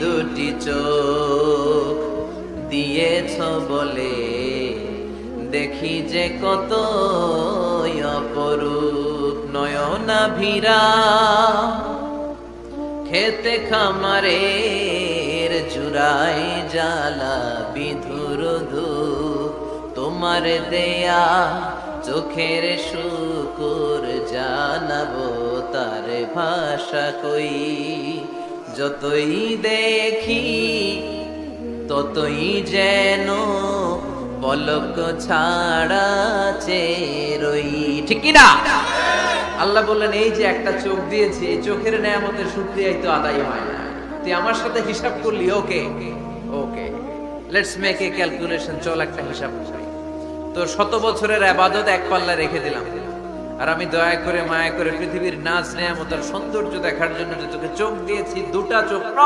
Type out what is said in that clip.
দুটি চোখ দিয়েছ বলে দেখি যে কত অপরূপ নয়নাভিরা খেতে খামারের জুড়াই জ্বালা বিধুর ধূপ তোমার দেয়া চোখের শুকুর জানাবো তার ভাষা কই যতই দেখি ততই যেন পলক ছাড়া চেরই ঠিক কি না আল্লাহ বললেন এই যে একটা চোখ দিয়েছি এই চোখের নেয়ামতের শুকরিয়াই তো আদায় হয় না তুই আমার সাথে হিসাব করলি okay okay let's make a calculation চল একটা হিসাব করি তো শত বছরের ইবাদত এক পাল্লা রেখে দিলাম আর আমি দয়া করে মায়া করে পৃথিবীর নাজ নেয়ামত আর সৌন্দর্য দেখার জন্য যে তোকে চোখ দিয়েছি দুটা চোখ